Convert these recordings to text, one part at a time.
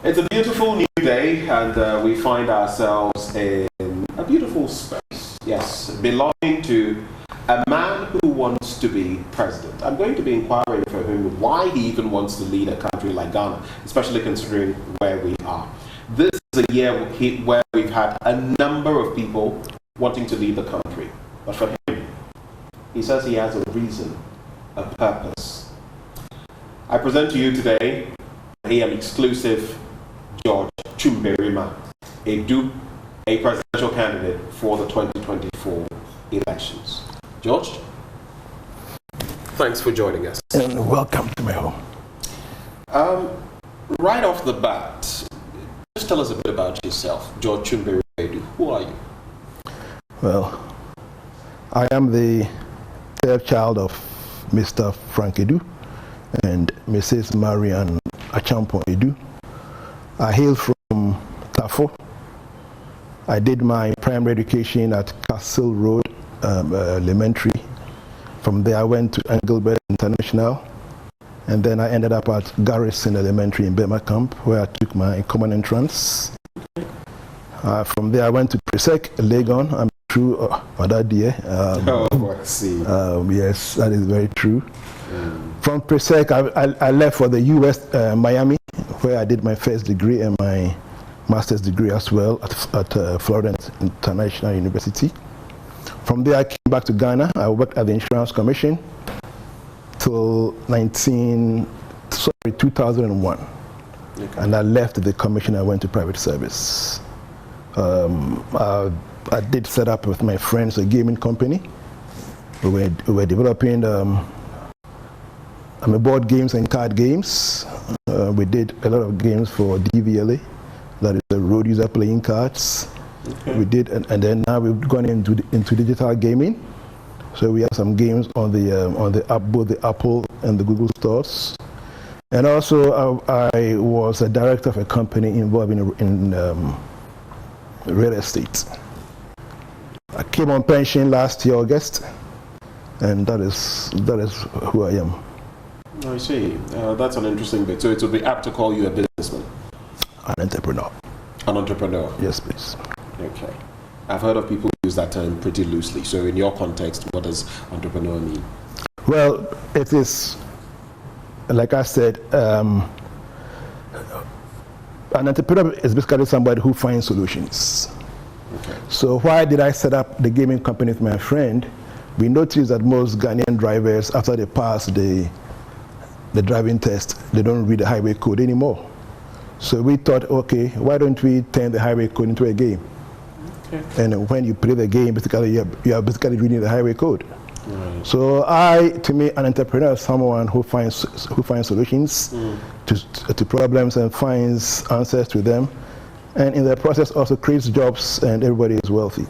It's a beautiful new day, and we find ourselves in a beautiful space. Yes, belonging to a man who wants to be president. I'm going to be inquiring for him why he even wants to lead a country like Ghana, especially considering where we are. This is a year where we've had a number of people wanting to lead the country. But for him, he says he has a reason, a purpose. I present to you today an exclusive George Twum-Barimah-Adu, a presidential candidate for the 2024 elections. George, thanks for joining us. And welcome to my home. Right off the bat, just tell us a bit about yourself, George Twum-Barimah-Adu. Who are you? Well, I am the third child of Mr. Frank Adu and Mrs. Marian Achampon Adu. I hail from Tafo. I did my primary education at Castle Road Elementary. From there I went to Engelbert International, and then I ended up at Garrison Elementary in Bema Camp, where I took my common entrance. From there I went to Presec, Legon. I'm true that year. I see. Yes, that is very true. From Presec, I left for the US, Miami, where I did my first degree and my master's degree as well at Florence International University. From there, I came back to Ghana. I worked at the Insurance Commission till 2001. Okay. And I left the commission. I went to private service. I did set up with my friends a gaming company. We were developing board games and card games. We did a lot of games for DVLA, that is the road user playing cards. Okay. We did, and then now we've gone into digital gaming. So we have some games on the app, both the Apple and the Google stores. And also I was a director of a company involved in real estate. I came on pension last year, August, and that is who I am. I see. That's an interesting bit. So it would be apt to call you a businessman. An entrepreneur. An entrepreneur? Yes, please. Okay. I've heard of people use that term pretty loosely. So in your context, what does entrepreneur mean? Well, it is, like I said, an entrepreneur is basically somebody who finds solutions. Okay. So why did I set up the gaming company with my friend? We noticed that most Ghanaian drivers, after they pass the driving test, they don't read the highway code anymore. So we thought, okay, why don't we turn the highway code into a game? Okay. And when you play the game, basically you are basically reading the highway code. Right. So to me, an entrepreneur is someone who finds solutions to problems and finds answers to them, and in the process also creates jobs and everybody is wealthy.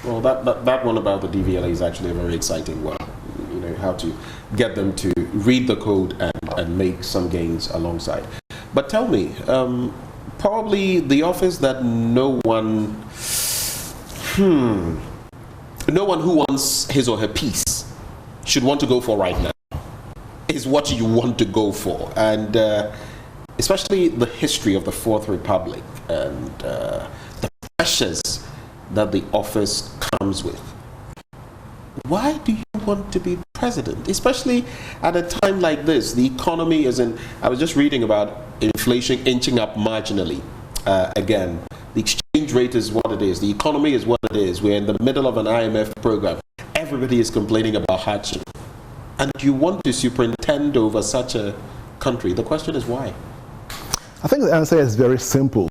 Well, that one about the DVLA is actually a very exciting one. You know, how to get them to read the code and make some gains alongside. But tell me, probably the office that no one who wants his or her peace should want to go for right now is what you want to go for. And especially the history of the Fourth Republic and the pressures that the office comes with. Why do you want to be president? Especially at a time like this, the economy is in, I was just reading about inflation inching up marginally. Again, the exchange rate is what it is. The economy is what it is. We're in the middle of an IMF program. Everybody is complaining about hardship. And you want to superintend over such a country. The question is why? I think the answer is very simple.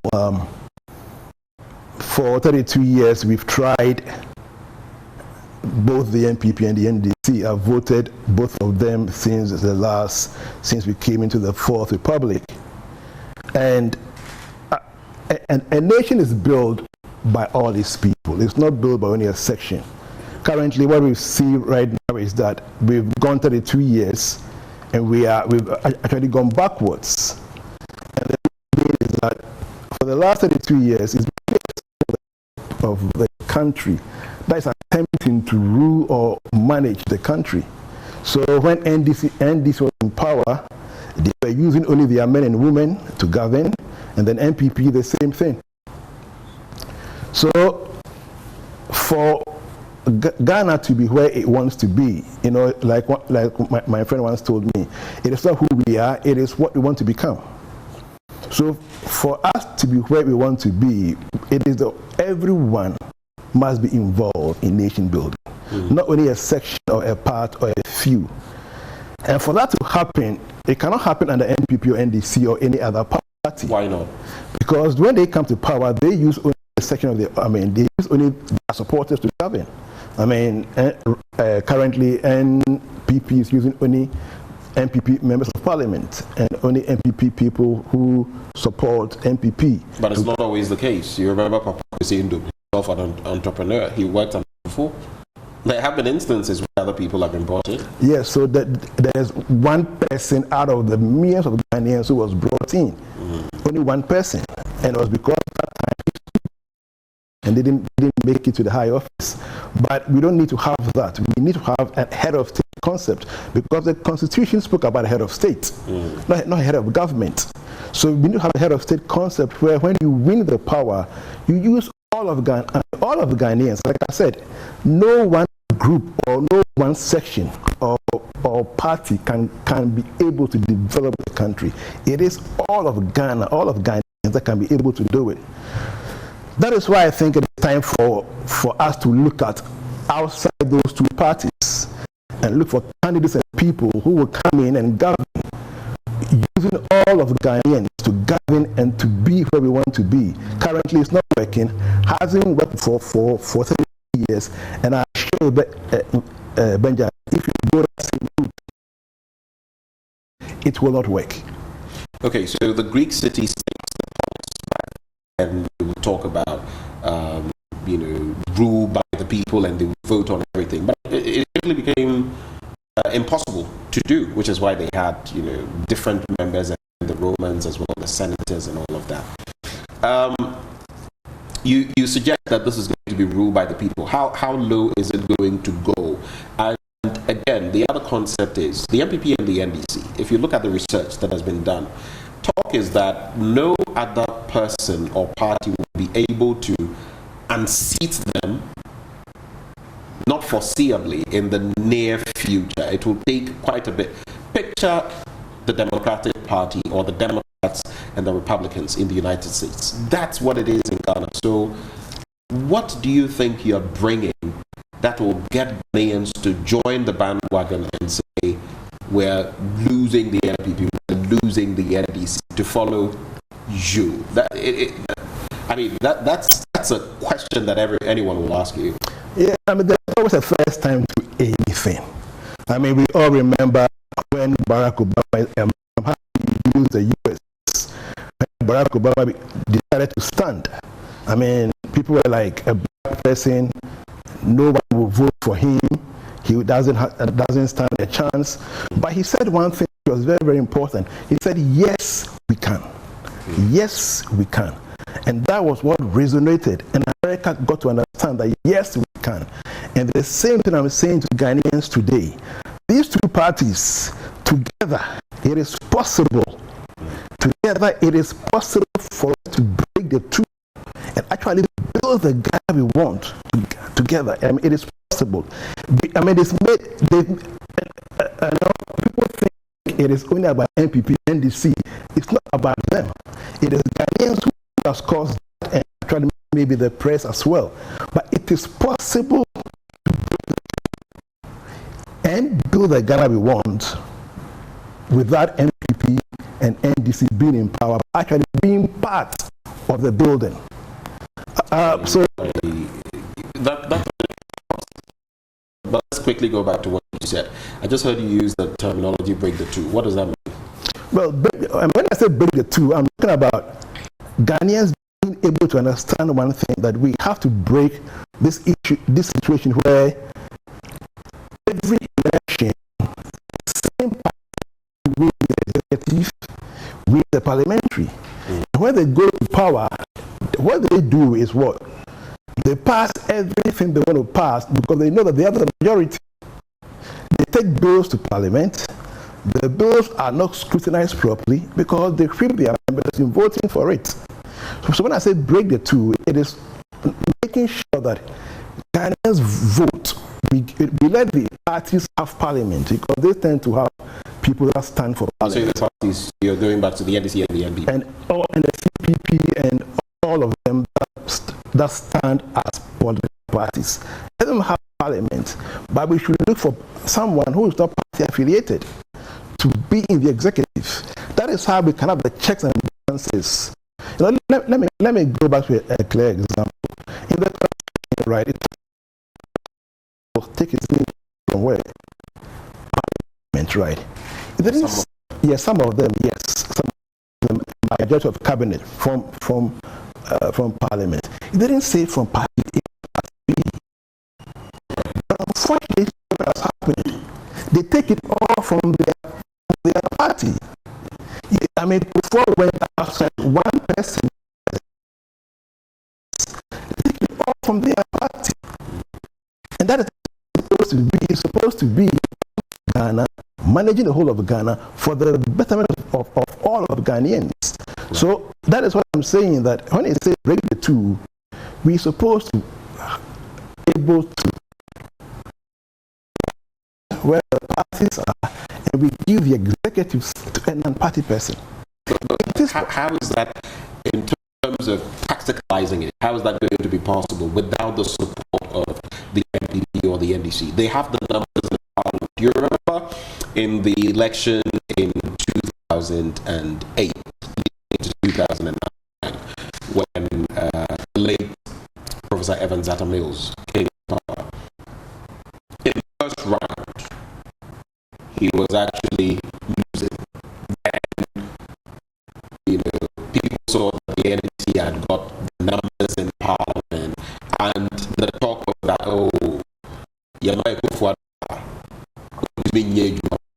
For 32 years, we've tried. Both the NPP and the NDC have voted, both of them since we came into the Fourth Republic. And a nation is built by all these people. It's not built by only a section. Currently, what we see right now is that we've gone 32 years and we've actually gone backwards. And the reason is that for the last 32 years, it's been of the country that is attempting to rule or manage the country. So when NDC was in power, They were using only their men and women to govern, and then NPP, the same thing. So for Ghana to be where it wants to be, like my friend once told me, it is not who we are, it is what we want to become. So for us to be where we want to be, it is everyone must be involved in nation building, not only a section or a part or a few. And for that to happen, it cannot happen under NPP or NDC or any other party. Why not? Because when they come to power, they use only a section of they use only their supporters to govern. Currently NPP is using only NPP members of parliament and only NPP people who support NPP. But it's not always the case. You remember Papa saying himself an entrepreneur. He worked on before. There have been instances where other people have been brought in. Yes, so that there's one person out of the millions of Ghanaians who was brought in. Only one person. And it was because that time and they didn't make it to the high office. But we don't need to have that. We need to have a head of state concept, because the Constitution spoke about a head of state, not a head of government. So we need to have a head of state concept where when you win the power, you use all of the Ghanaians. Like I said, no one group or no one section or party can be able to develop the country. It is all of Ghana, all of Ghanaians that can be able to do it. That is why I think it's time for us to look at outside those two parties and look for candidates and people who will come in and govern, using all of Ghanaians to govern and to be where we want to be. Currently, it's not working. Hasn't worked for 30 years, and I assure you, Benja, if you go that same route, it will not work. Okay, so the Greek city states and we will talk about rule by the people and they will vote on everything, but it really became impossible to do, which is why they had different members and the Romans as well, the senators and all of that. You suggest that this is going to be ruled by the people. How low is it going to go? And again, the other concept is the MPP and the NDC. If you look at the research that has been done, talk is that no other person or party will be able to unseat them, not foreseeably, in the near future. It will take quite a bit. Picture the Democratic Party or the Democrats and the Republicans in the United States. That's what it is in Ghana. So what do you think you're bringing that will get Ghanaians to join the bandwagon and say, we're losing the NPP, we're losing the NDC, to follow you? That's a question that anyone will ask you. Yeah, there's always a first time to anything. We all remember when Barack Obama used the US. When Barack Obama decided to stand. People were like, a black person, no one will vote for him. He doesn't stand a chance. But he said one thing that was very, very important. He said, yes, we can. Yes, we can. And that was what resonated. And America got to understand that, yes, we can. And the same thing I'm saying to Ghanaians today. These two parties, together, it is possible. Together, it is possible for us to break the two and actually build the Ghana we want together. It is possible. It's made. People think it is only about NPP, NDC. It's not about them. It is Ghanaians who has caused that, and actually maybe the press as well. But it is possible and build the Ghana we want without NPP and NDC being in power, actually being part of the building. But let's quickly go back to what you said. I just heard you use the terminology "break the two." What does that mean? Well, when I say break the two, I'm talking about Ghanaians being able to understand one thing, that we have to break this situation where every election, the same party wins the executive, wins the parliamentary. When they go to power, what they do is what? They pass everything they want to pass because they know that they have the majority. They take bills to parliament, The bills are not scrutinized properly because they creep their members in voting for it. So when I say break the two, it is making sure that Ghanaians vote. We let the parties have parliament because they tend to have people that stand for parliament. So the parties, you're going back to the NDC and the NPP. And the CPP and all of them that stand as political parties. Let them have parliament, but we should look for someone who is not party affiliated to be in the executive. That is how we can have the checks and balances. You know, let me go back to a clear example. In the Constitution, right, it will take its name from where? Parliament, right? Some of them, yes. Some of them, majority of cabinet from Parliament. It didn't say from party A to party B. But unfortunately, what has happened? They take it all from their party. I mean, before we went outside, one person, they take it all from their party. And that is supposed to be Ghana, managing the whole of Ghana for the betterment of all of Ghanaians. Right. So that is what I'm saying, that when it says break the two, we're supposed to be able to where the parties are, and we give the executives to a non-party person. How is that, in terms of practicalizing it, how is that going to be possible without the support of the NPP or the NDC? They have the numbers in the parliament. Do you remember in the election in 2008 to 2009 when the late Professor Evans Atta Mills came to power? In the first round, he was actually losing. And, people saw that the NDC had got the numbers in parliament, and the talk was that, you're not going for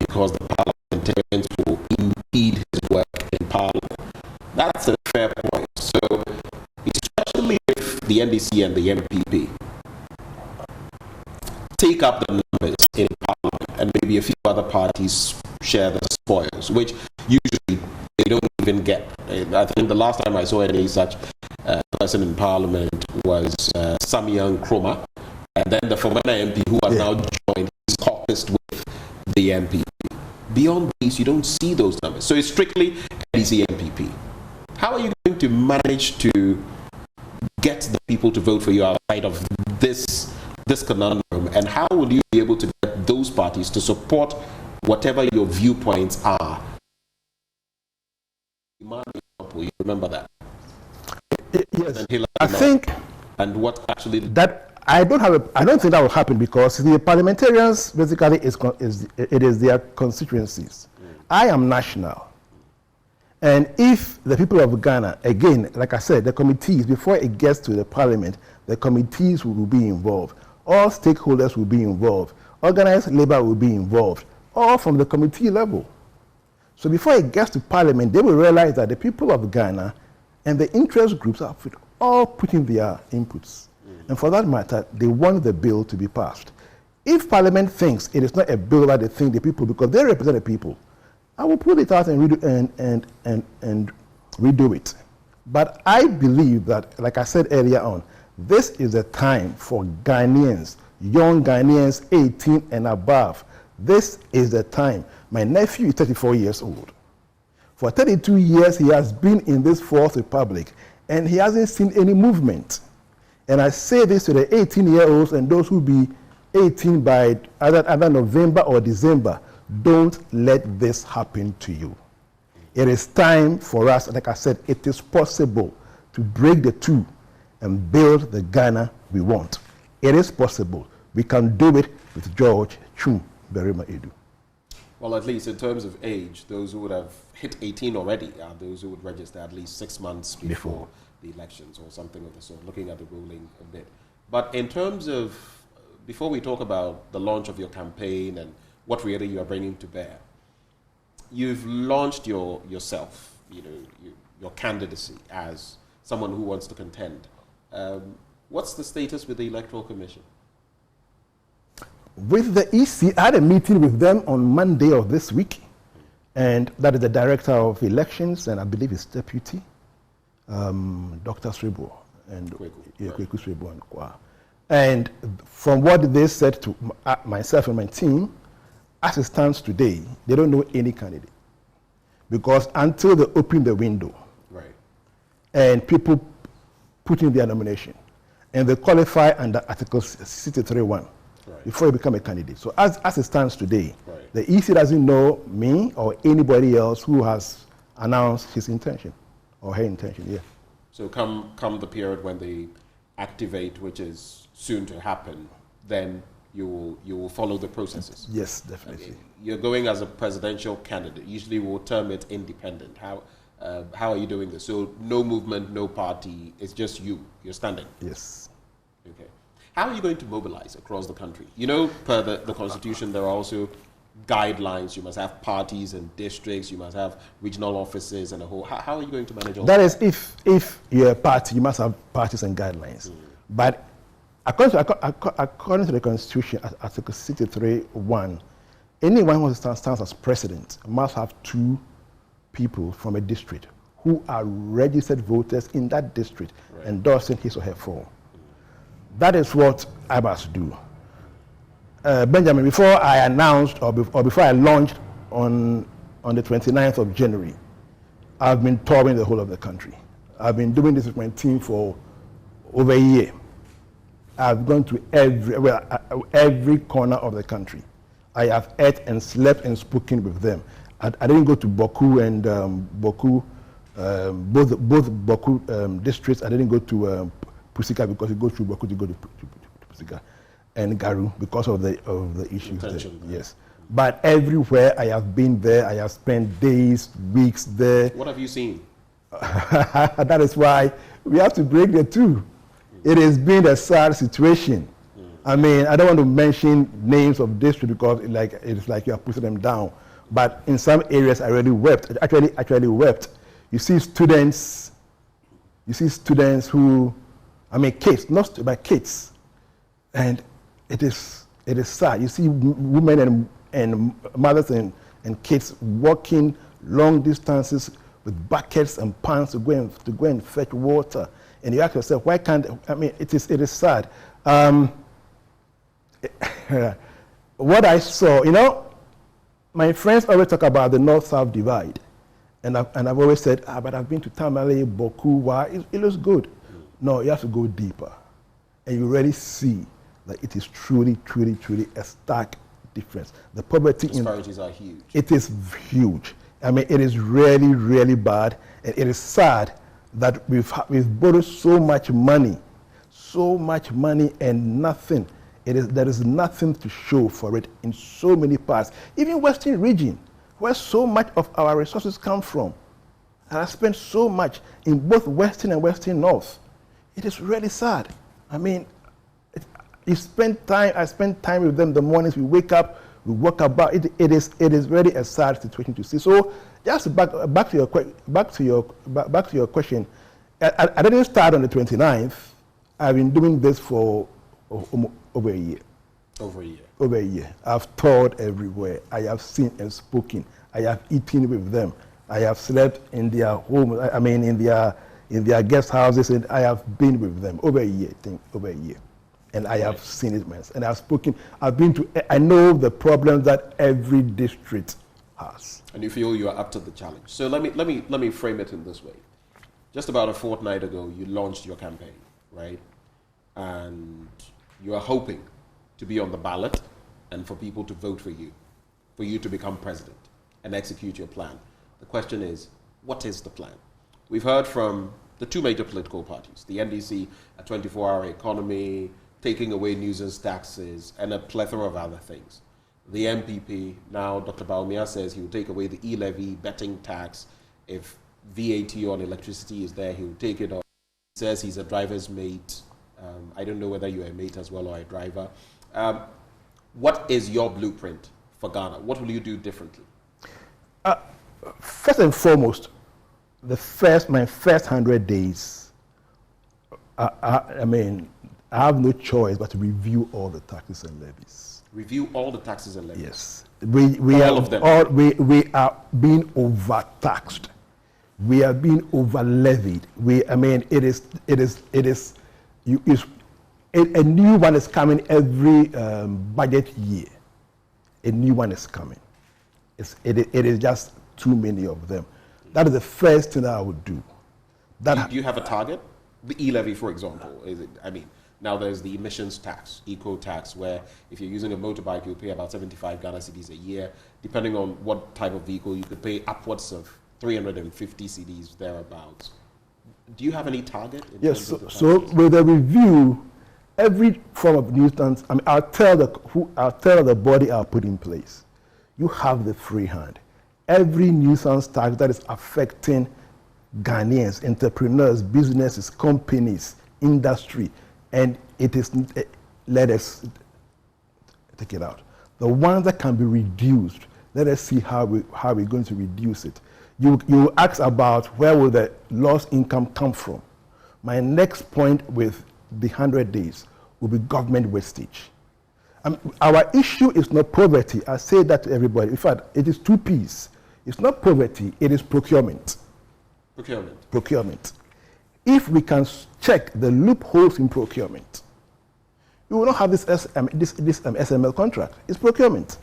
because the parliamentarians will impede his work in parliament. That's a fair point. So, especially if the NDC and the MPP take up the numbers in parliament and maybe a few other parties share the spoils, which usually they don't even get. I think the last time I saw any such person in parliament was Samian Nkrumah, and then the former MP who has now joined his caucus with the MPP. Beyond these, you don't see those numbers. So it's strictly NDC MPP. How are you going to manage to get the people to vote for you outside of this conundrum, and how will you be able to get those parties to support whatever your viewpoints are? You remember that? Yes, I think, and what actually that I don't think that will happen, because the parliamentarians basically it is their constituencies. I am national, and if the people of Ghana, again, like I said, the committees, before it gets to the parliament, the committees will be involved. All stakeholders will be involved. Organized labor will be involved, all from the committee level. So before it gets to parliament, they will realize that the people of Ghana and the interest groups are all putting their inputs. And for that matter, they want the bill to be passed. If parliament thinks it is not a bill that they think the people, because they represent the people, I will put it out and redo it. But I believe that, like I said earlier on, this is a time for Ghanaians, young Ghanaians 18 and above. This is the time. My nephew is 34 years old. For 32 years, he has been in this Fourth Republic, and he hasn't seen any movement. And I say this to the 18-year-olds and those who will be 18 by either November or December, don't let this happen to you. It is time for us, like I said, it is possible to break the two and build the Ghana we want. It is possible. We can do it with George Twum-Barimah-Adu. Well, at least in terms of age, those who would have hit 18 already are those who would register at least 6 months before the elections or something of the sort, looking at the ruling a bit. But in terms of, before we talk about the launch of your campaign and what really you are bringing to bear, you've launched yourself, your candidacy as someone who wants to contend. What's the status with the Electoral Commission? With the EC, I had a meeting with them on Monday of this week. And that is the director of elections, and I believe his deputy, Dr. Sribo and Kweku Sribo and Kwa. And from what they said to myself and my team, as it stands today, they don't know any candidate. Because until they open the window, right, and people put in their nomination, and they qualify under Article 63(1), right, before you become a candidate. So as it stands today, right, the EC doesn't know me or anybody else who has announced his intention or her intention. Yeah. So come the period when they activate, which is soon to happen, then you will follow the processes. Yes, definitely. Okay. You're going as a presidential candidate. Usually we'll term it independent. How are you doing this? So no movement, no party. It's just you. You're standing. Yes. Okay. How are you going to mobilize across the country? You know, per the Constitution, there are also guidelines. You must have parties and districts. You must have regional offices and a whole. How are you going to manage all that? That is, if you're a party, you must have parties and guidelines. But according to the Constitution, Article 63(1), anyone who stands as president must have 2 people from a district who are registered voters in that district, right, endorsing his or her form. That is what I must do. Benjamin, before I announced or before I launched on the 29th of January, I've been touring the whole of the country. I've been doing this with my team for over a year. I've gone to every corner of the country. I have ate and slept and spoken with them. I didn't go to Boku and both Boku districts. I didn't go to Pusika because you go through Boku to go to Pusika, and Garu because of the issues there. Yes, but everywhere I have been there, I have spent days, weeks there. What have you seen? That is why we have to break the two. It has been a sad situation. I mean, I don't want to mention names of districts because it's like you are putting them down. But in some areas, I really wept. Actually wept. You see students who, I mean, kids, not by kids, and it is sad. You see women and mothers and kids walking long distances with buckets and pans to go and fetch water. And you ask yourself, why can't, I mean, it is sad. What I saw, you know, my friends always talk about the North-South divide. And I've always said, but I've been to Tamale, Boku, it looks good. No, you have to go deeper. And you really see that it is truly a stark difference. The poverty disparities are huge. It is huge. I mean, it is really bad. And it is sad that we've borrowed so much money and nothing. There is nothing to show for it in so many parts. Even Western region, where so much of our resources come from. And I spent so much in both Western and Western North. It is really sad. I mean, I spend time with them the mornings. We wake up, we walk about. It is really a sad situation to see. So just back to your question. I didn't start on the 29th. I've been doing this for over a year. Over a year. I've toured everywhere. I have seen and spoken. I have eaten with them. I have slept in their home. I mean, in their guest houses, and I have been with them over a year. And I have seen it, man. And I've spoken. I know the problems that every district has. And you feel you are up to the challenge. So let me frame it in this way. Just about a fortnight ago, you launched your campaign, right? And you are hoping to be on the ballot and for people to vote for you to become president and execute your plan. The question is, what is the plan? We've heard from the 2 major political parties, the NDC, a 24-hour economy, taking away nuisance taxes, and a plethora of other things. The MPP, now Dr. Bawumia says he will take away the e-levy, betting tax. If VAT on electricity is there, he will take it off. He says he's a driver's mate. I don't know whether you're a mate as well or a driver. What is your blueprint for Ghana? What will you do differently? First and foremost, my first 100 days, I mean, I have no choice but to review all the taxes and levies. Review all the taxes and levies? Yes. We are being overtaxed. We are being overlevied. A new one is coming every budget year. A new one is coming. It is just too many of them. That is the first thing that I would do. Do you have a target? The e-levy, for example, now there's the emissions tax, eco tax, where if you're using a motorbike, you'll pay about 75 Ghana cedis a year. Depending on what type of vehicle, you could pay upwards of 350 cedis thereabouts. Do you have any target? Yes. So with a review, every form of nuisance, I'll tell the body I'll put in place. You have the free hand. Every nuisance tax that is affecting Ghanaians, entrepreneurs, businesses, companies, industry, and let us take it out. The ones that can be reduced, let us see how we're going to reduce it. You ask about where will the lost income come from. My next point with the 100 days will be government wastage. Our issue is not poverty. I say that to everybody. In fact, it is two P's. It's not poverty, it is procurement. Procurement. If we can check the loopholes in procurement, we will not have this SML contract. It's procurement.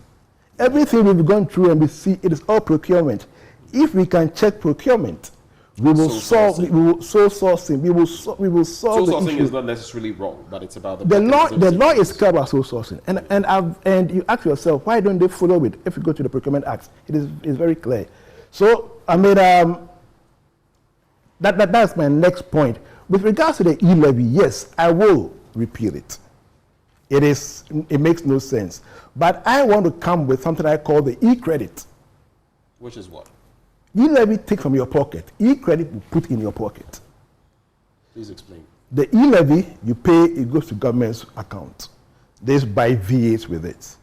Everything we've gone through and we see, it is all procurement. If we can check procurement, we will solve the issue. Sole sourcing is not necessarily wrong, but it's about the law. The law is clear about sole sourcing, and you ask yourself, why don't they follow it? If you go to the Procurement Act, it's very clear. So that's my next point. With regards to the e-levy, yes, I will repeal it. It makes no sense. But I want to come with something I call the e-credit. Which is what? E-levy take from your pocket. E-credit will put in your pocket. Please explain. The e-levy, you pay, it goes to government's account. They buy V8s with it.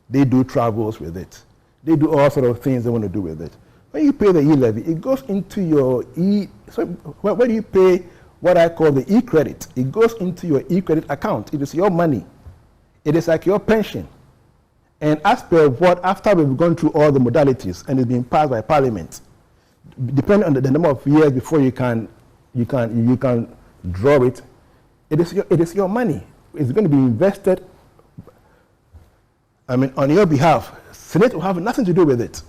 They do travels with it. They do all sort of things they want to do with it. When you pay the e-levy, it goes into your So when you pay what I call the e-credit, it goes into your e-credit account. It is your money. It is like your pension. And as per after we've gone through all the modalities and it's been passed by Parliament, depending on the number of years before you can draw it, it is your money. It's going to be invested. On your behalf. Senate will have nothing to do with it.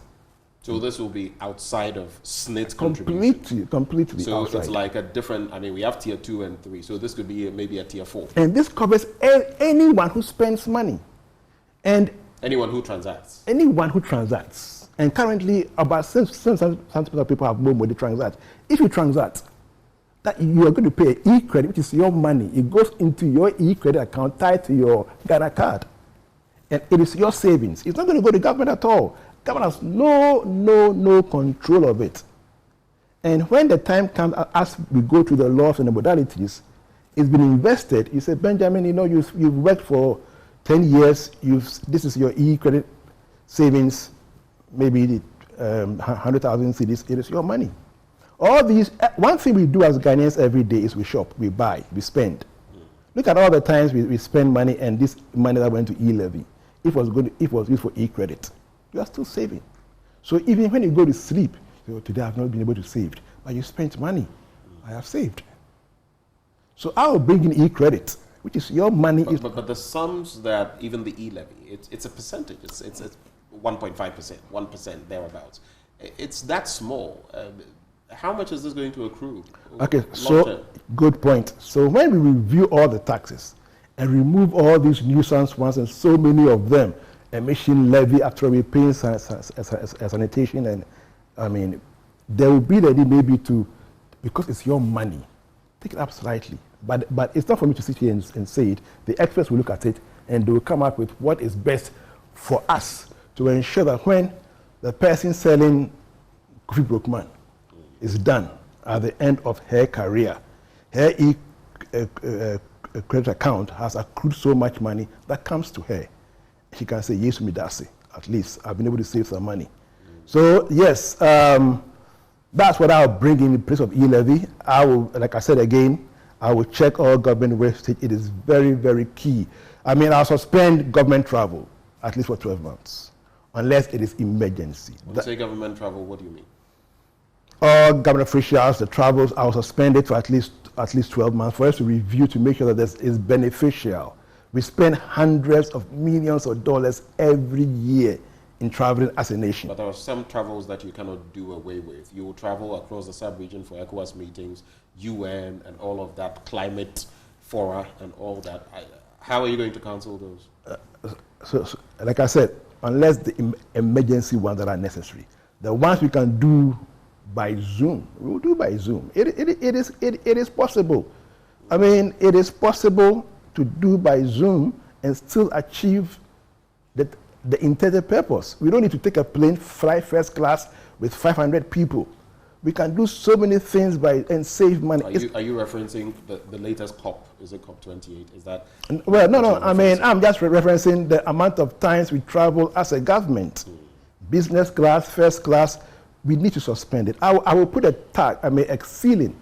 So this will be outside of SNIT contribution? Completely so outside. It's like a different, we have tier 2 and 3, so this could be maybe a tier 4. And this covers anyone who spends money. And anyone who transacts. And currently, about some people have more money to transact. If you transact, that you are going to pay e-credit, which is your money. It goes into your e-credit account tied to your Ghana card. And it is your savings. It's not going to go to government at all. Government has no control of it. And when the time comes, as we go through the laws and the modalities, it's been invested. You say, Benjamin, you've worked for 10 years. This is your e-credit savings, maybe 100,000 cedis. It is your money. All these, one thing we do as Ghanaians every day is we shop, we buy, we spend. Look at all the times we spend money, and this money that went to e-levy, it was used for e-credit. You are still saving. So even when you go to sleep, today I have not been able to save, but you spent money. I have saved. So I will bring in e-credit, which is your money. But the sums that even the e-levy, it's a percentage. It's 1.5%, 1% thereabouts. It's that small. How much is this going to accrue? Okay, so good point. So when we review all the taxes and remove all these nuisance ones, and so many of them, emission levy, after we pay sanitation, and there will be the need maybe because it's your money, take it up slightly. But it's not for me to sit here and say it. The experts will look at it and they will come up with what is best for us to ensure that when the person selling Kofi Brokman is done at the end of her career, her credit account has accrued so much money that comes to her. She can say, yes, Midasi, at least I've been able to save some money. So yes, that's what I'll bring in place of e-levy. I will, like I said again, I will check all government wastage. It is very, very key. I'll suspend government travel, at least for 12 months. unless it is emergency. When you say government travel, what do you mean? All government officials, the travels are suspended for at least 12 months for us to review to make sure that this is beneficial. We spend hundreds of millions of dollars every year in traveling as a nation. But there are some travels that you cannot do away with. You will travel across the sub-region for ECOWAS meetings, UN, and all of that, climate fora, and all that. How are you going to cancel those? So, like I said, unless the emergency ones that are necessary. The ones we can do by Zoom, we will do by Zoom. It is possible. I mean, it is possible to do by Zoom and still achieve the intended purpose. We don't need to take a plane, fly first class with 500 people. We can do so many things and save money. Are you referencing the latest COP? Is it COP 28? Is that? Well, no. I mean, I'm just referencing the amount of times we travel as a government. Business class, first class, we need to suspend it. I will put a ceiling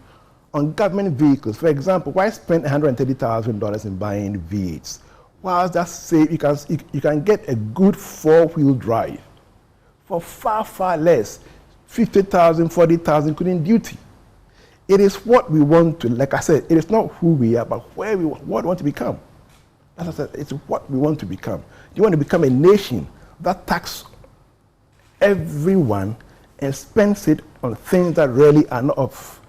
on government vehicles. For example, why spend $130,000 in buying V8s? Whilst that's safe, you can get a good 4-wheel drive for far, far less. 50,000, 40,000, including duty. It is what we want to, like I said, it is not who we are, but what we want to become. As I said, it's what we want to become. You want to become a nation that taxes everyone and spends it on things that really are not of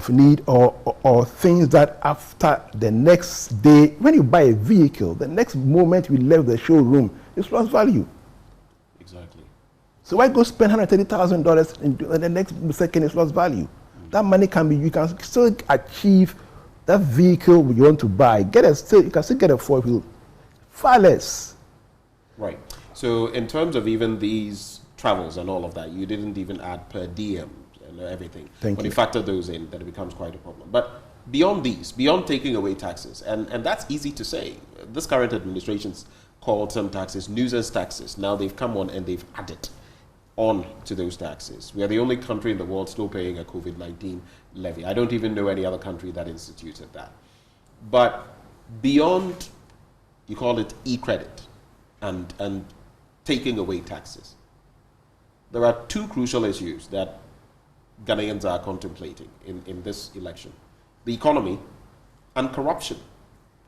need or things that after the next day, when you buy a vehicle, the next moment you leave the showroom, it's lost value. Exactly. So why go spend $130,000 and the next second it's lost value? That money you can still achieve that vehicle you want to buy. You can still get a 4-wheel, far less. Right. So in terms of even these travels and all of that, you didn't even add per diem and everything. When you factor those in, then it becomes quite a problem. But beyond these, beyond taking away taxes, and that's easy to say. This current administration's called some taxes nuisance taxes. Now they've come on and they've added on to those taxes. We are the only country in the world still paying a COVID-19 levy. I don't even know any other country that instituted that. But beyond, you call it e-credit and taking away taxes, there are two crucial issues that Ghanaians are contemplating in this election: the economy and corruption.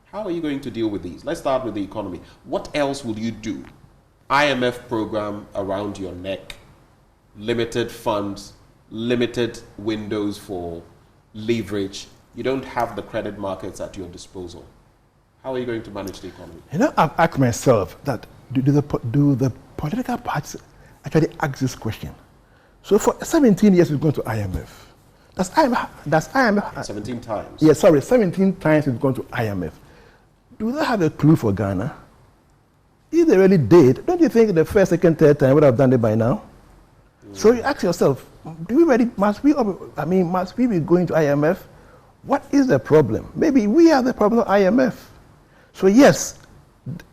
How are you going to deal with these? Let's start with the economy. What else will you do? IMF program around your neck, limited funds, limited windows for leverage. You don't have the credit markets at your disposal. How are you going to manage the economy? You know, I've asked myself that, do the political parties actually ask this question? So for 17 years we've gone to IMF. That's IMF 17 times. Yeah, sorry, 17 times we've gone to IMF. Do they have a clue for Ghana? If they really did, don't you think the first, second, third time would have done it by now? So you ask yourself, must we be going to IMF? What is the problem? Maybe we are the problem of IMF. So yes,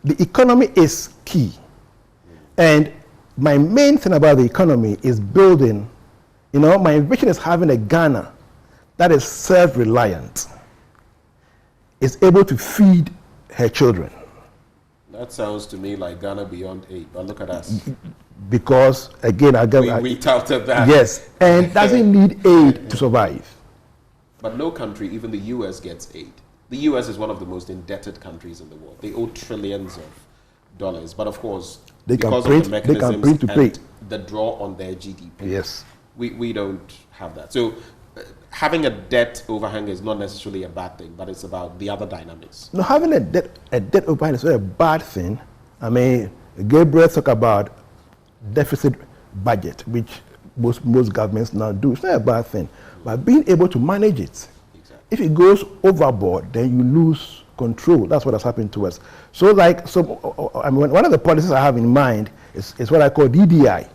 the economy is key. And my main thing about the economy is building, my vision is having a Ghana that is self-reliant, is able to feed her children. That sounds to me like Ghana beyond aid, but look at us. Because, again, we touted that. Yes, and doesn't need aid to survive. But no country, even the US, gets aid. The US is one of the most indebted countries in the world. They owe trillions of dollars. But of course, because of the mechanisms and the draw on their GDP, yes, we don't have that. So having a debt overhang is not necessarily a bad thing, but it's about the other dynamics. No, having a debt overhang is not a bad thing. I mean, Gabriel talked about deficit budget, which most governments now do. It's not a bad thing, but being able to manage it. Exactly. If it goes overboard, then you lose control. That's what has happened to us. So one of the policies I have in mind is what I call DDI,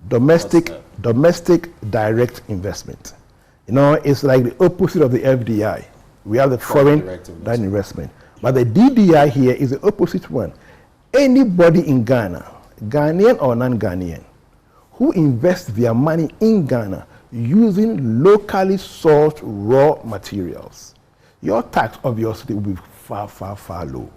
domestic direct investment. It's like the opposite of the FDI. We have the foreign direct investment. But the DDI here is the opposite one. Anybody in Ghana, Ghanaian or non-Ghanaian, who invests their money in Ghana using locally sourced raw materials, your tax obviously will be far, far, far low.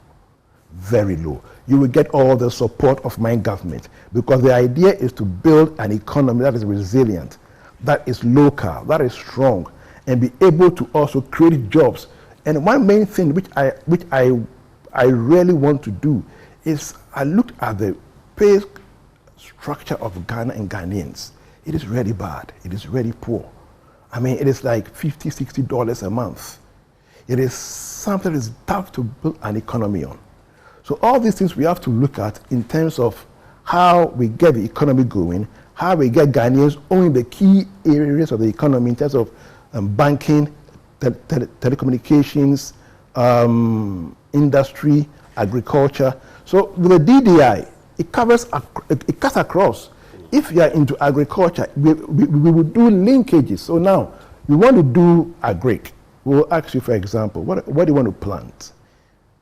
very low. You will get all the support of my government, because the idea is to build an economy that is resilient, that is local, that is strong, and be able to also create jobs. And one main thing which I really want to do is, I looked at the pay structure of Ghana and Ghanaians. It is really bad. It is really poor. I mean, it is like $50, $60 a month. It is something that is tough to build an economy on. So all these things we have to look at in terms of how we get the economy going, how we get Ghanaians owning the key areas of the economy in terms of banking, telecommunications, industry, agriculture. So with the DDI, it cuts across. If you are into agriculture, we will do linkages. So now, we want to do agric. We'll ask you, for example, what do you want to plant?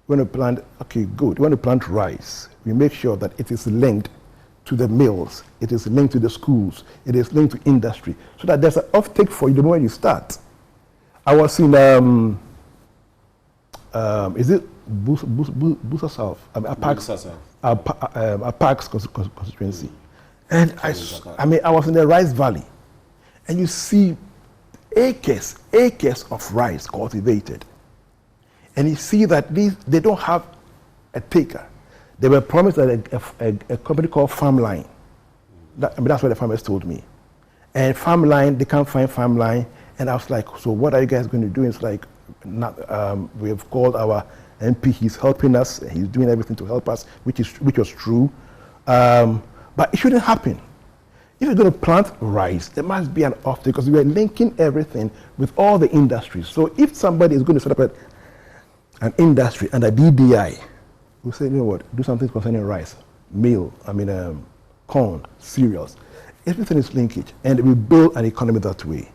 We want to plant, okay, good. We want to plant rice. We make sure that it is linked to the mills. It is linked to the schools. It is linked to industry. So that there's an offtake for you the moment you start. I was in, is it Busa South? A Parks constituency. And I was in the rice valley, and you see acres of rice cultivated. And you see that they don't have a taker. They were promised that a company called Farmline. That's what the farmers told me. And Farmline, they can't find Farmline. And I was like, so what are you guys going to do? It's like, we have called our MP. He's helping us. He's doing everything to help us, which was true. But it shouldn't happen. If you're going to plant rice, there must be an offtake, because we are linking everything with all the industries. So if somebody is going to set up an industry and a DDI, we'll say, you know what, do something concerning rice, meal, corn, cereals. Everything is linkage, and we build an economy that way.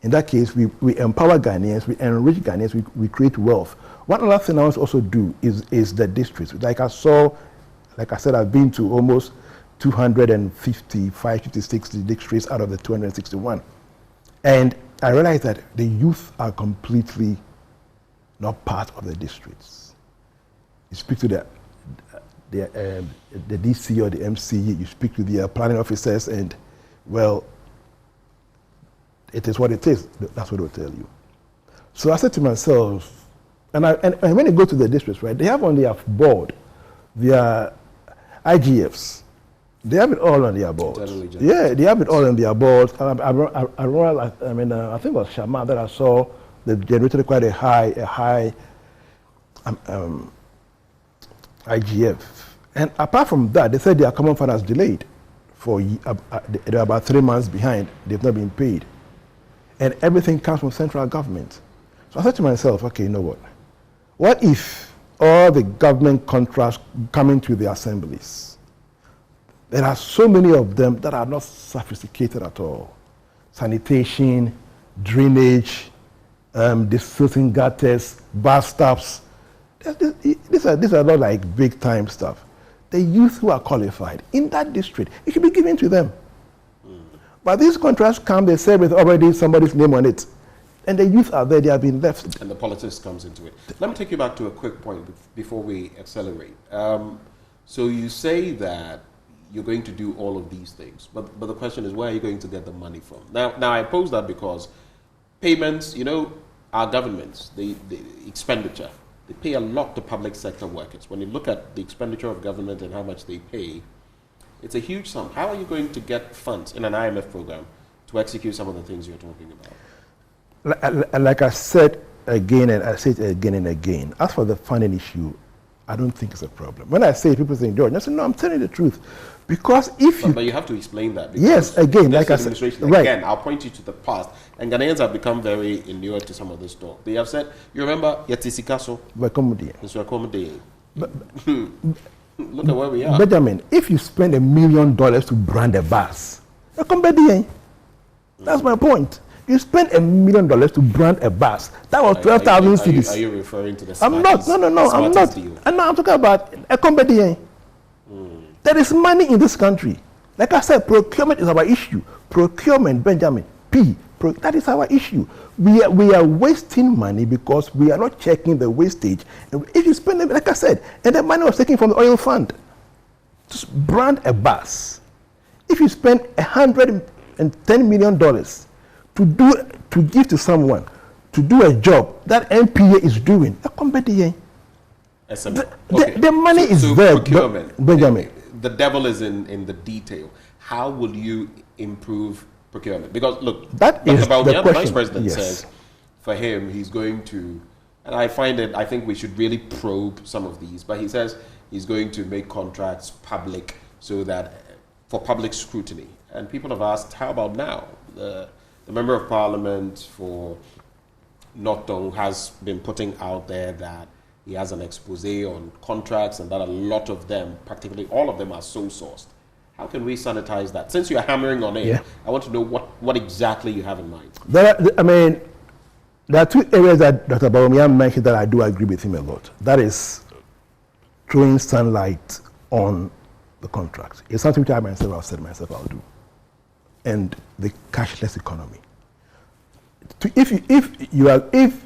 In that case, we empower Ghanaians, we enrich Ghanaians, we create wealth. One other thing I want to also do is the districts. Like I said, I've been to almost 255, 56 districts out of the 261. And I realized that the youth are completely not part of the districts. You speak to the DC or the MC, you speak to the planning officers, and, well, it is what it is. That's what they'll tell you. So I said to myself, and when you go to the districts, right, they have on their board their IGFs. They have it all on their board. Yeah, they have it all on their board. I think it was Shama that I saw. They generated quite a high IGF. And apart from that, they said their common fund has delayed. They're about 3 months behind. They've not been paid. And everything comes from central government. So I said to myself, okay, you know what? What if all the government contracts come into the assemblies? There are so many of them that are not sophisticated at all. Sanitation, drainage, disilting gutters, bus stops. These are not like big time stuff. The youth who are qualified in that district, it should be given to them. But these contracts come, they say with already somebody's name on it. And the youth are there, they have been left. And the politics comes into it. Let me take you back to a quick point before we accelerate. So you say that you're going to do all of these things, but the question is, where are you going to get the money from? Now I pose that because payments, our governments, the expenditure, they pay a lot to public sector workers. When you look at the expenditure of government and how much they pay, it's a huge sum. How are you going to get funds in an IMF program to execute some of the things you're talking about? Like I said again, and I say it again and again, as for the funding issue, I don't think it's a problem. When I say it, people say, George, I say, no, I'm telling you the truth. Because But you have to explain that. Yes, again, like I said. Right. Again, I'll point you to the past. And Ghanaians have become very inured to some of this talk. They have said, you remember, Yatisikaso? Look at where we are. Benjamin, if you spend $1 million to brand a bus, that's my point. You spend $1 million to brand a bus. That was 12,000 cedis. Are you referring to the I'm not. No, I'm not. Deal? I'm talking about a company. There is money in this country. Like I said, procurement is our issue. Procurement, Benjamin. That is our issue. We are wasting money because we are not checking the wastage. And if you spend it, like I said, and the money was taken from the oil fund, just brand a bus. If you spend $110 million to give to someone to do a job that MPA is doing, the money is there. Procurement. Benjamin. The devil is in the detail. How will you improve procurement? Because look, that is the Vice question. President Yes. says for him he's going to, and I think we should really probe some of these, but he says he's going to make contracts public so that for public scrutiny. And people have asked, how about now? The Member of Parliament for Norton has been putting out there that he has an expose on contracts and that a lot of them, practically all of them, are sole sourced. How can we sanitize that? Since you are hammering on it, I want to know what exactly you have in mind. There are two areas that Dr. Barimah mentioned that I do agree with him a lot. That is throwing sunlight on the contracts. It's something which I've said myself I'll do. And the cashless economy. If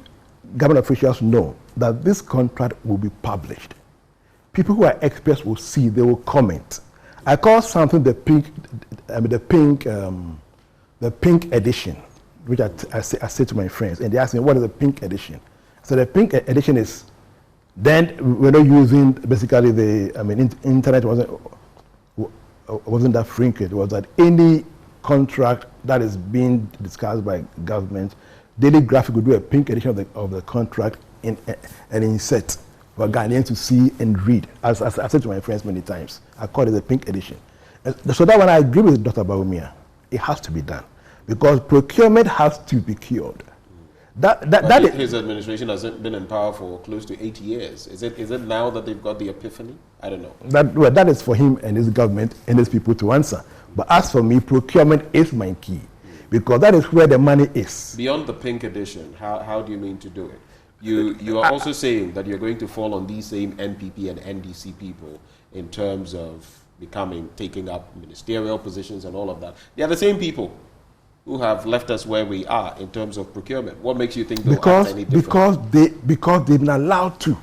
government officials know that this contract will be published, people who are experts will see, they will comment. I call something the pink edition, which I say to my friends, and they ask me, what is the pink edition? So the pink edition is, then we're not using basically internet wasn't that frequent. It was that any contract that is being discussed by government, Daily Graphic would do a pink edition of the contract and insert for Ghanaians to see and read. As I've said to my friends many times, I call it the pink edition. So that when I agree with Dr. Barimah, it has to be done because procurement has to be cured. His administration has been in power for close to 8 years. Is it now that they've got the epiphany? I don't know. That is for him and his government and his people to answer. But as for me, procurement is my key because that is where the money is. Beyond the pink edition, how do you mean to do it? You are also saying that you're going to fall on these same NPP and NDC people in terms of taking up ministerial positions and all of that. They are the same people who have left us where we are in terms of procurement. What makes you think they'll act any different? Because they've been allowed to.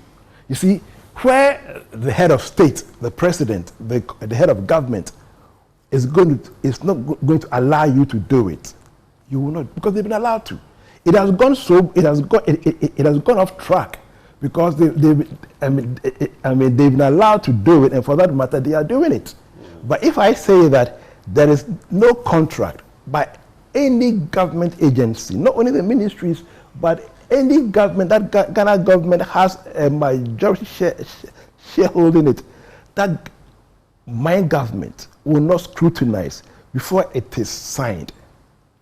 You see, where the head of state, the president, the head of government is not going to allow you to do it, you will not, because they've been allowed to. It has gone off track because they've been allowed to do it, and for that matter, they are doing it. But if I say that there is no contract by any government agency, not only the ministries, but any government, that Ghana government has a majority shareholding in it, that my government will not scrutinize before it is signed.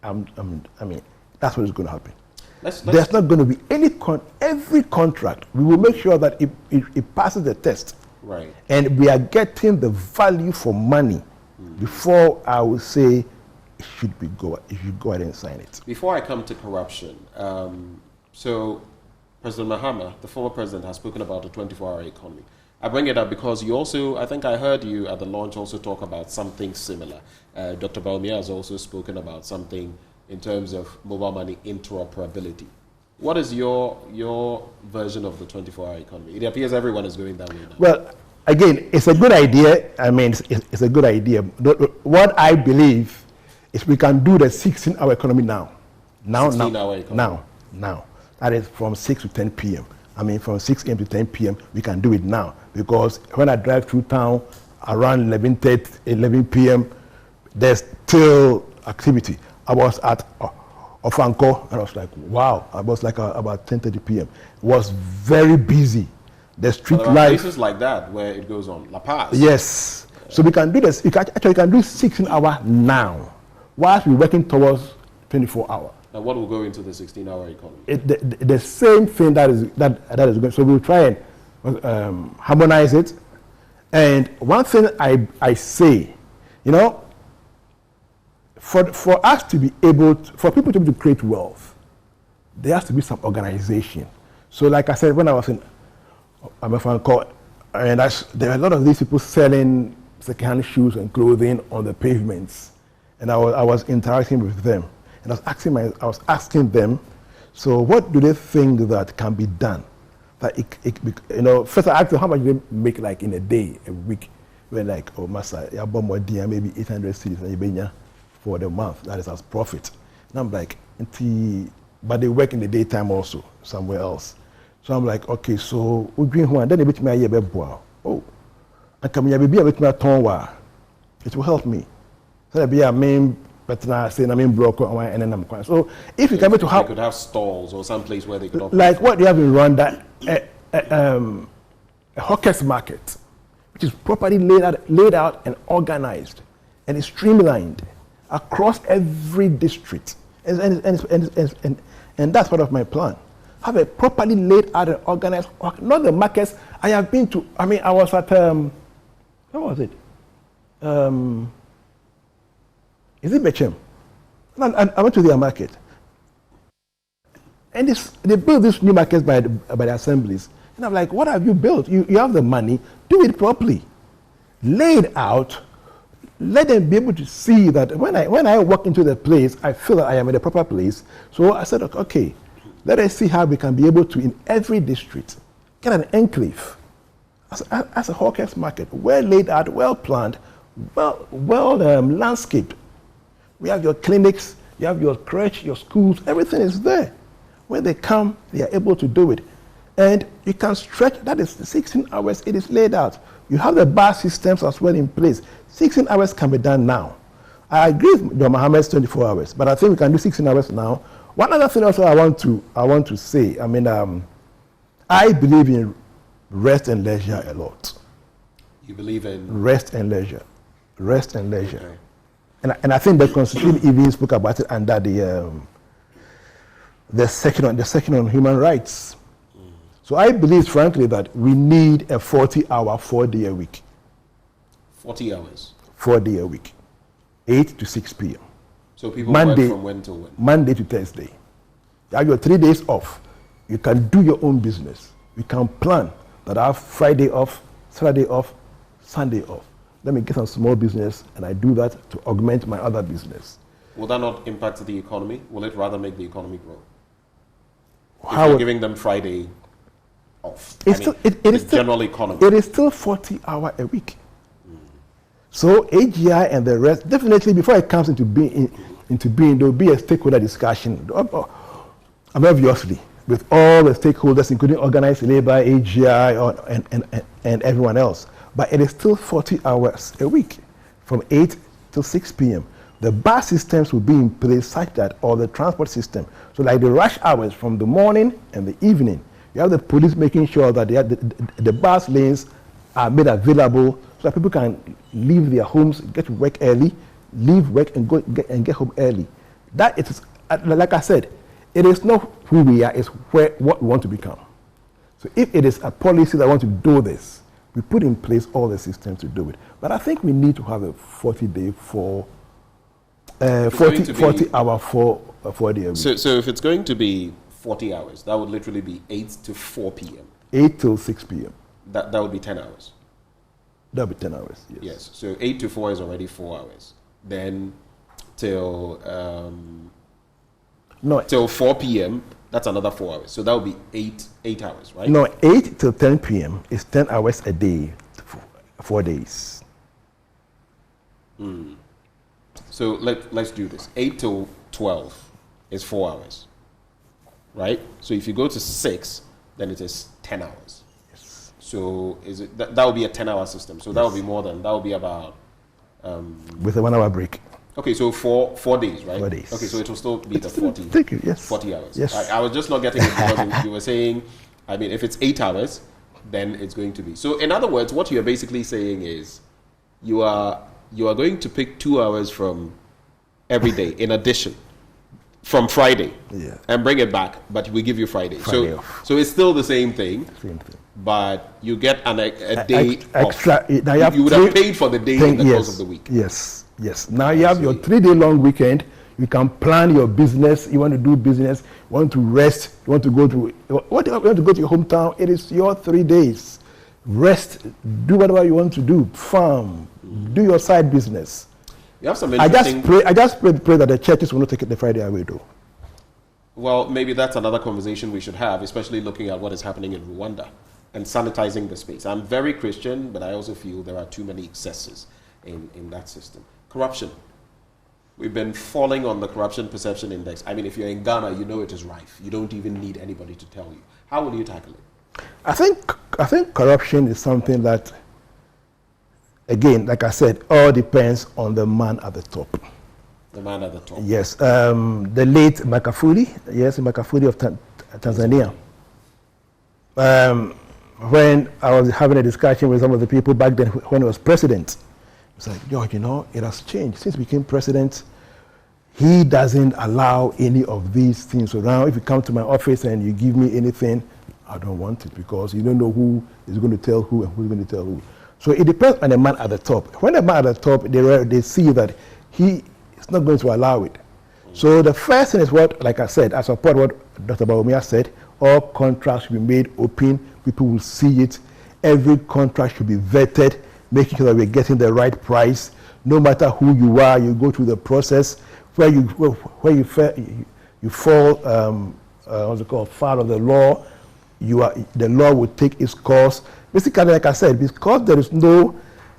That's what is going to happen. There's not going to be every contract. We will make sure that it passes the test. Right. And we are getting the value for money before I will say you should go ahead and sign it. Before I come to corruption, so President Mahama, the former president, has spoken about the 24-hour economy. I bring it up because you also, I think I heard you at the launch also talk about something similar. Dr. Barimah has also spoken about something in terms of mobile money interoperability. What is your version of the 24-hour economy? It appears everyone is going that way now. Well, again, it's a good idea. It's a good idea. What I believe is we can do the 16-hour economy now. 16-hour economy. Now. That is from 6 to 10 p.m. From 6 a.m. to 10 p.m., we can do it now. Because when I drive through town around 11 p.m., there's still activity. I was at Ofanko, and I was like, wow. I was like about 10:30 p.m. It was very busy. The street there are life. places like that where it goes on. La Paz. Yes. So we can do this. You can do 16-hour now, whilst we're working towards 24-hour. Now, what will go into the 16-hour economy? The same thing that is going. So we'll try and harmonize it. And one thing I say, for us to be able for people to be able to create wealth, there has to be some organization. So, like I said, when I was in Ofanko, and there are a lot of these people selling secondhand shoes and clothing on the pavements, and I was interacting with them. And I was asking them, so what do they think that can be done? That first I asked them how much they make like in a day, a week. We're like, oh, Master, you have more dear, maybe 800 cedis for the month. That is as profit. And I'm like, but they work in the daytime also, somewhere else. So I'm like, okay, so we drink one, then they bet me a year. Oh, and come here, baby, I bet me a ton. It will help me. So that be a main, but now saying I'm in broker and then I'm quiet. So if you come to have, they could have stalls or some place where they could like what they have in Rwanda, a hawkers market, which is properly laid out and organized and is streamlined across every district. And that's part of my plan. Have a properly laid out and organized, not the markets I have been to. I mean, I was at, where was it? Is it Bechem? I went to their market. And they built these new markets by the assemblies. And I'm like, what have you built? You have the money, do it properly. Lay it out, let them be able to see that when I walk into the place, I feel that I am in the proper place. So I said, okay, let us see how we can be able to, in every district, get an enclave as a hawkers market, well laid out, well planned, well landscaped. We have your clinics, you have your crèche, your schools, everything is there. When they come, they are able to do it. And you can stretch, that is 16 hours, it is laid out. You have the bar systems as well in place. 16 hours can be done now. I agree with John Mohammed's 24 hours, but I think we can do 16 hours now. One other thing also I want to say, I mean, I believe in rest and leisure a lot. You believe in? Rest and leisure. Rest and leisure. Okay. And I think the Constitution even spoke about it under the section on human rights. So I believe, frankly, that we need a 40-hour, 4-day a week. 40 hours? 4-day a week. 8 to 6 p.m. So people work from when to when? Monday to Thursday. You have your 3 days off. You can do your own business. You can plan that I have Friday off, Saturday off, Sunday off. Let me get some small business, and I do that to augment my other business. Will that not impact the economy? Will it rather make the economy grow? How if you're giving them Friday off. It is still general economy. It is still 40-hour a week. So AGI and the rest, definitely before it comes into being, there will be a stakeholder discussion. Obviously, with all the stakeholders, including organized labor, AGI, and everyone else. But it is still 40 hours a week, from 8 till 6 p.m. The bus systems will be in place such that, or the transport system, so like the rush hours from the morning and the evening, you have the police making sure that the bus lanes are made available so that people can leave their homes, get to work early, leave work and get home early. That is, like I said, it is not who we are, it's what we want to become. So if it is a policy that wants to do this, we put in place all the systems to do it. But I think we need to have a 40-day 40-hour 4-day a week. So if it's going to be 40 hours, that would literally be 8 to 4 p.m. 8 till 6 p.m. That would be 10 hours. That would be 10 hours, yes. Yes, so 8 to 4 is already 4 hours. Then till 4 p.m., that's another 4 hours. So that would be 8 hours, right? No, 8 till 10 p.m. is 10 hours a day, 4 days. So let's do this. 8 till 12 is 4 hours, right? So if you go to 6, then it is 10 hours. Yes. So is it that would be a 10-hour system? So that would be more than, that would be about... with a 1 hour break. Okay, so 4 days, right? 4 days. Okay, so it will still be the 40. Thank you, yes. 40 hours. Yes. I was just not getting it because you were saying, I mean, if it's 8 hours, then it's going to be. So in other words, what you're basically saying is you are going to pick 2 hours from every day in addition from Friday, and bring it back, but we give you Friday off. So it's still the same thing. But you get a day extra. Off. Now you would have paid for the day in the course of the week. Yes. Now you have your 3-day long weekend. You can plan your business. You want to do business. You want to rest. You want to go to you want to go to your hometown. It is your 3 days. Rest. Do whatever you want to do. Farm. Do your side business. You have some I interesting... just pray that the churches will not take it the Friday away, though. Well, maybe that's another conversation we should have, especially looking at what is happening in Rwanda and sanitizing the space. I'm very Christian, but I also feel there are too many excesses in that system. Corruption. We've been falling on the corruption perception index. I mean, if you're in Ghana, you know it is rife. You don't even need anybody to tell you. How will you tackle it? I think corruption is something that, again, like I said, all depends on the man at the top. The man at the top. Yes. The late Magufuli, Magufuli of Tanzania. When I was having a discussion with some of the people back then when he was president, it's like, George, you know, it has changed. Since he became president, he doesn't allow any of these things around. If you come to my office and you give me anything, I don't want it, because you don't know who is going to tell who and who's going to tell who. So it depends on the man at the top. When the man at the top, they see that he is not going to allow it. So the first thing is what, like I said, I support what Dr. Bawumia said. All contracts should be made open. People will see it. Every contract should be vetted, making sure that we're getting the right price. No matter who you are, you go through the process. Where you fall, what's it called, foul of the law, the law will take its course. Basically, like I said, because there is no,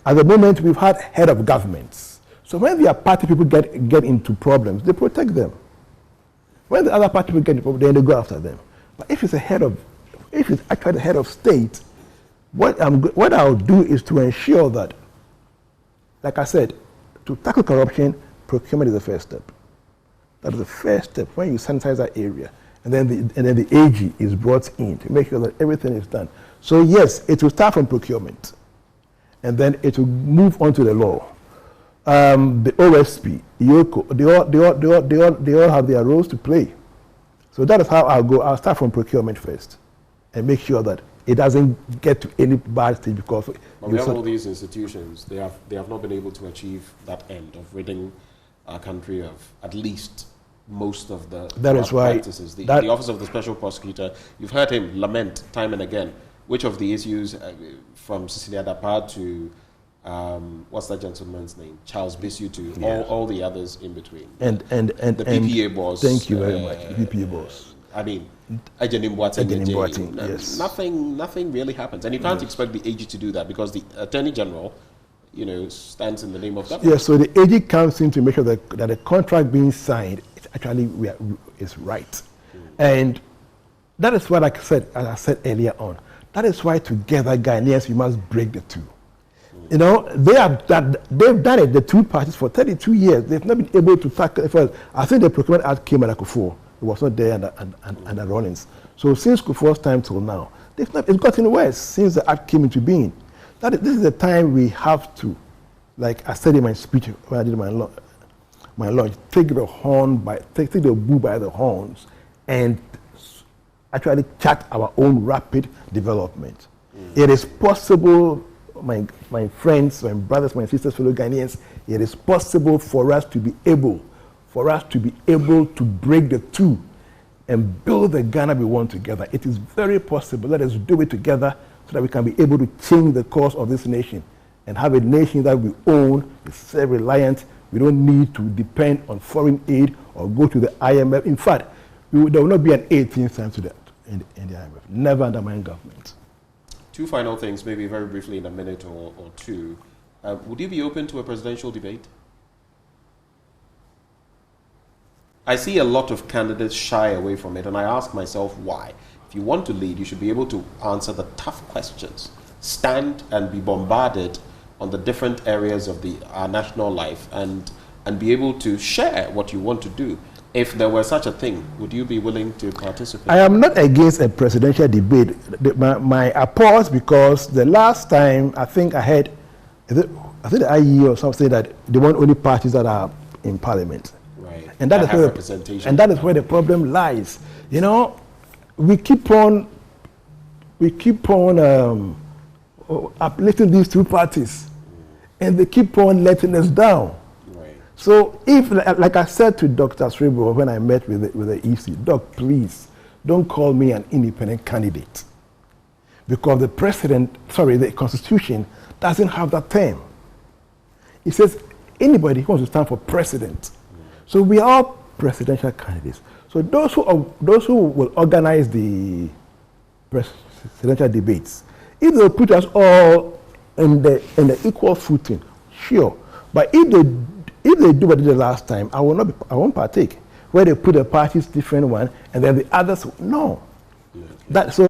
at the moment we've had head of governments. So when the party people get into problems, they protect them. When the other party people get into problems, then they go after them. But if it's actually the head of state, what I'll do is to ensure that, like I said, to tackle corruption, procurement is the first step. That is the first step when you sanitize that area, and then the AG is brought in to make sure that everything is done. So yes, it will start from procurement, and then it will move on to the law. The OSP, they all have their roles to play. So that is how I'll go. I'll start from procurement first, and make sure that it doesn't get to any bad stage, because but we have all these institutions. They have not been able to achieve that end of ridding our country of at least most of the practices. The Office of the Special Prosecutor, you've heard him lament time and again which of the issues, from Cecilia Dapa to what's that gentleman's name, Charles Bisu, to all the others in between, and the PPA boss. Thank you very much, the PPA boss. I mean, yes. Nothing really happens, and you can't expect the AG to do that, because the Attorney General, stands in the name of government. Yes, so the AG comes in to make sure that the contract being signed is right, and that is what, like I said, as I said earlier on, that is why together Ghanaians, we must break the two. They've done it, the two parties, for 32 years. They've not been able to tackle it first. I think the Procurement Act came under Kufuor. It was not there under Rawlings. So since Kufuor's time till now, it's gotten worse since the Act came into being. This is the time we have to, like I said in my speech when I did my launch, take the bull by the horns and actually chart our own rapid development. It is possible, my friends, my brothers, my sisters, fellow Ghanaians, it is possible for us to be able to break the two and build the Ghana we want together. It is very possible. Let us do it together so that we can be able to change the course of this nation and have a nation that we own, is self-reliant. We don't need to depend on foreign aid or go to the IMF. In fact, there will not be an 18th time to that in the IMF. Never under my government. Two final things, maybe very briefly in a minute or two. Would you be open to a presidential debate? I see a lot of candidates shy away from it, and I ask myself why. If you want to lead, you should be able to answer the tough questions, stand and be bombarded on the different areas of our national life, and be able to share what you want to do. If there were such a thing, would you be willing to participate? I am not against a presidential debate. My pause, because the last time I think I heard, I think the IE or something, that they want only parties that are in parliament. Right. And that is where the problem lies. We keep on uplifting these two parties, and they keep on letting us down. So if, like I said to Dr. Sribo when I met with the EC, Doc, please don't call me an independent candidate, because the Constitution doesn't have that term. It says anybody who wants to stand for president. So we are all presidential candidates. So those who will organize the presidential debates, if they put us all in the equal footing, sure. But if they do what they did last time, I won't partake. Where they put the parties different one and then the others, no. So